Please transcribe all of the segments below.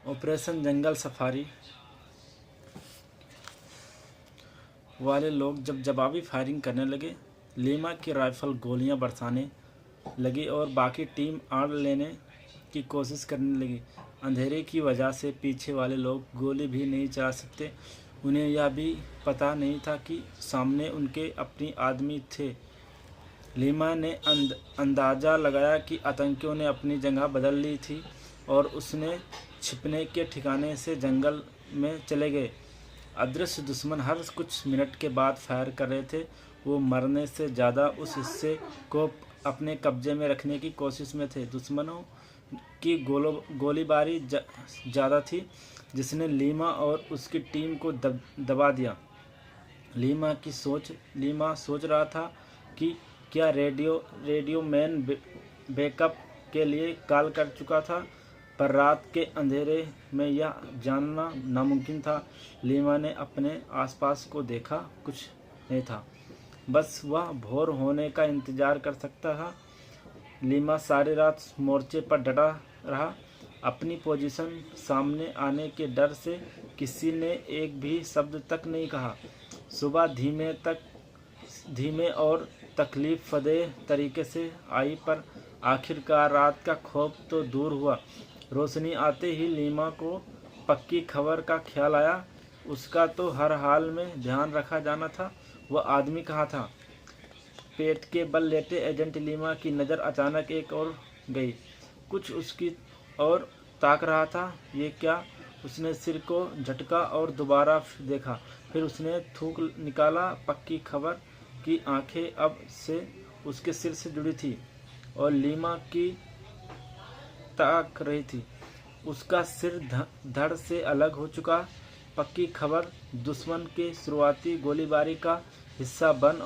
Operation जंगल safari वाले लोग जब जवाबी फायरिंग करने लगे, लीमा की राइफल गोलियां बरसाने लगी और बाकी टीम आड़ लेने की कोशिश करने लगी। अंधेरे की वजह से पीछे वाले लोग गोली भी नहीं चला सकते। उन्हें यह भी पता नहीं था कि सामने उनके अपने आदमी थे। लीमा ने अंदाज़ा लगाया कि आतंकियों ने अपनी जगह बदल ली थी और उसने छिपने के ठिकाने से जंगल में चले गए। अदृश्य दुश्मन हर कुछ मिनट के बाद फायर कर रहे थे। वो मरने से ज़्यादा उस हिस्से को अपने कब्जे में रखने की कोशिश में थे। दुश्मनों की गोलीबारी ज़्यादा थी, जिसने लीमा और उसकी टीम को दबा दिया। लीमा सोच रहा था कि क्या रेडियो मैन बैकअप के लिए कॉल कर चुका था, पर रात के अंधेरे में यह जानना नामुमकिन था। लीमा ने अपने आसपास को देखा, कुछ नहीं था। बस वह भोर होने का इंतज़ार कर सकता था। लीमा सारी रात मोर्चे पर डटा रहा, अपनी पोजीशन सामने आने के डर से किसी ने एक भी शब्द तक नहीं कहा। सुबह धीमे और तकलीफ़देह तरीके से आई, पर आखिरकार रात का खौफ तो दूर हुआ। रोशनी आते ही लीमा को पक्की खबर का ख्याल आया। उसका तो हर हाल में ध्यान रखा जाना था। वह आदमी कहाँ था? पेट के बल लेटे एजेंट लीमा की नज़र अचानक एक और गई। कुछ उसकी और ताक रहा था। ये क्या? उसने सिर को झटका और दोबारा देखा। फिर उसने थूक निकाला। पक्की खबर की आंखें अब से उसके सिर से जुड़ी थी और लीमा की ताक रही थी। उसका सिर धड़ से अलग हो चुका। पक्की खबर दुश्मन के शुरुआती गोलीबारी का हिस्सा बना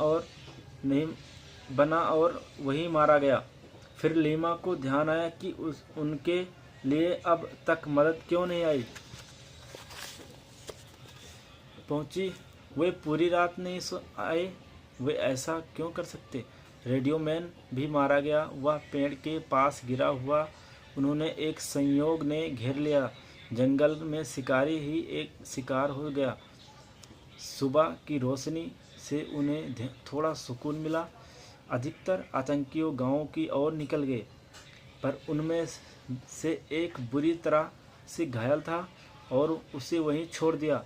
और वही मारा गया। फिर लीमा को ध्यान आया कि उनके लिए अब तक मदद क्यों नहीं आई पहुंची। वे पूरी रात नहीं आए। वे ऐसा क्यों कर सकते? रेडियो मैन भी मारा गया। वह पेड़ के पास गिरा हुआ। उन्होंने एक संयोग ने घेर लिया। जंगल में शिकारी ही एक शिकार हो गया। सुबह की रोशनी से उन्हें थोड़ा सुकून मिला। अधिकतर आतंकियों गांव की ओर निकल गए, पर उनमें से एक बुरी तरह से घायल था और उसे वहीं छोड़ दिया।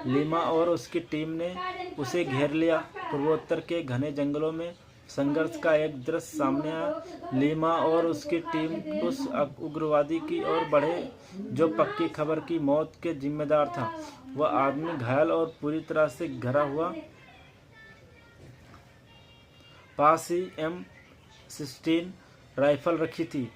लीमा और उसकी टीम ने उसे घेर लिया। पूर्वोत्तर के घने जंगलों में संघर्ष का एक दृश्य सामने आया। लीमा और उसकी टीम उस उग्रवादी की ओर बढ़े जो पक्की खबर की मौत के जिम्मेदार था। वह आदमी घायल और पूरी तरह से घरा हुआ। पास ही M16 राइफल रखी थी,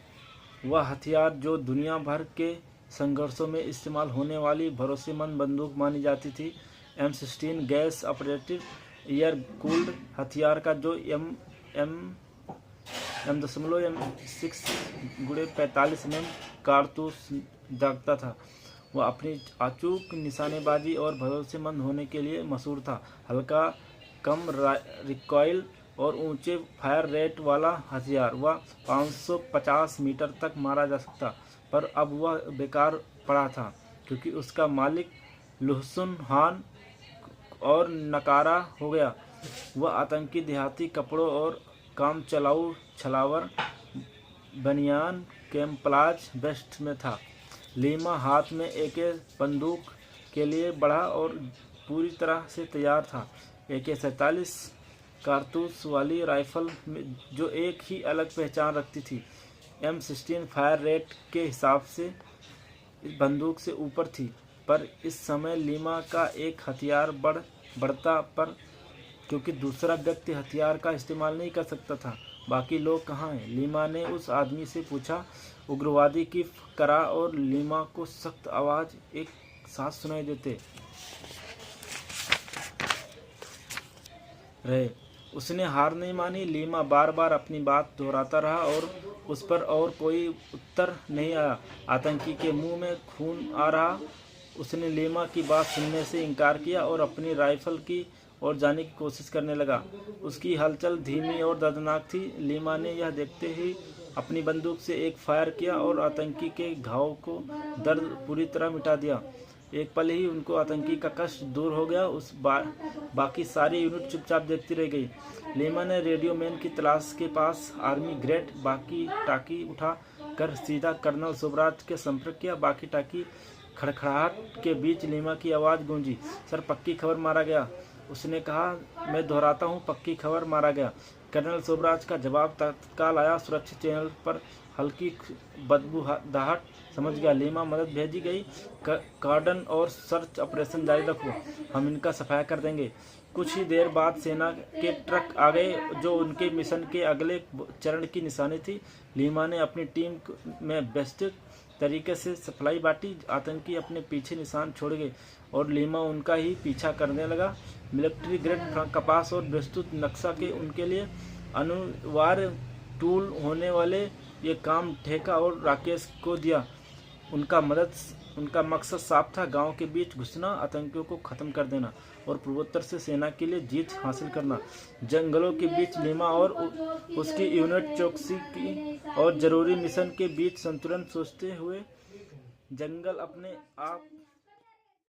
वह हथियार जो दुनिया भर के संघर्षों में इस्तेमाल होने वाली भरोसेमंद बंदूक मानी जाती थी। M16 gas operated air cooled हथियार का जो M6x45 mm कारतूस दागता था। वह अपनी अचूक निशानेबाजी और भरोसेमंद होने के लिए मशहूर था। हल्का, कम रिकॉइल और ऊंचे फायर रेट वाला हथियार। वह 550 मीटर तक मारा जा सकता, पर अब वह बेकार पड़ा था क्योंकि उसका मालिक लुहसुन हान और नकारा हो गया। वह आतंकी देहाती कपड़ों और काम चलाऊ छलावर बनियान कैम्पलाज वेस्ट में था। लीमा हाथ में एक बंदूक के लिए बढ़ा और पूरी तरह से तैयार था। AK-47 कारतूस वाली राइफल में जो एक ही अलग पहचान रखती थी। M16 फायर रेट के हिसाब से इस बंदूक से ऊपर थी, पर इस समय लीमा का एक हथियार बढ़ता, पर क्योंकि दूसरा व्यक्ति हथियार का इस्तेमाल नहीं कर सकता था। बाकी लोग कहाँ हैं? लीमा ने उस आदमी से पूछा। उग्रवादी की करा और लीमा को सख्त आवाज़ एक साथ सुनाई देते रहे। उसने हार नहीं मानी। लीमा बार बार अपनी बात दोहराता रहा और उस पर और कोई उत्तर नहीं आया। आतंकी के मुंह में खून आ रहा। उसने लीमा की बात सुनने से इनकार किया और अपनी राइफल की ओर जाने की कोशिश करने लगा। उसकी हलचल धीमी और दर्दनाक थी। लीमा ने यह देखते ही अपनी बंदूक से एक फायर किया और आतंकी के घाव को दर्द पूरी तरह मिटा दिया। एक पल ही उनको आतंकी का कष्ट दूर हो गया। बाकी सारी यूनिट चुपचाप देखती रह गई। लीमा ने रेडियो मैन की तलाश के पास आर्मी ग्रेट बाकी टाकी उठा कर सीधा कर्नल शुभराज के संपर्क किया। बाकी टाकी खड़खड़ाहट के बीच लीमा की आवाज़ गूंजी, सर पक्की खबर मारा गया। उसने कहा, मैं दोहराता हूँ, पक्की खबर मारा गया। कर्नल शुभराज का जवाब तत्काल आया, सुरक्षित चैनल पर हल्की बदबूदाहट, समझ गया। लीमा, मदद भेजी गई, कार्डन और सर्च ऑपरेशन जारी रखो, हम इनका सफाया कर देंगे। कुछ ही देर बाद सेना के ट्रक आ गए जो उनके मिशन के अगले चरण की निशानी थी। लीमा ने अपनी टीम में व्यवस्थित तरीके से सप्लाई बांटी। आतंकी अपने पीछे निशान छोड़ गए और लीमा उनका ही पीछा करने लगा। मिलिट्री ग्रेड कपास और विस्तृत नक्शा के उनके लिए अनिवार्य टूल होने वाले ये काम ठेका और राकेश को दिया। उनका मकसद साफ था, गांव के बीच घुसना, आतंकियों को खत्म कर देना और पूर्वोत्तर से सेना के लिए जीत हासिल करना। जंगलों के बीच लीमा और उसकी यूनिट चौकसी की और जरूरी मिशन के बीच संतुलन सोचते हुए जंगल अपने आप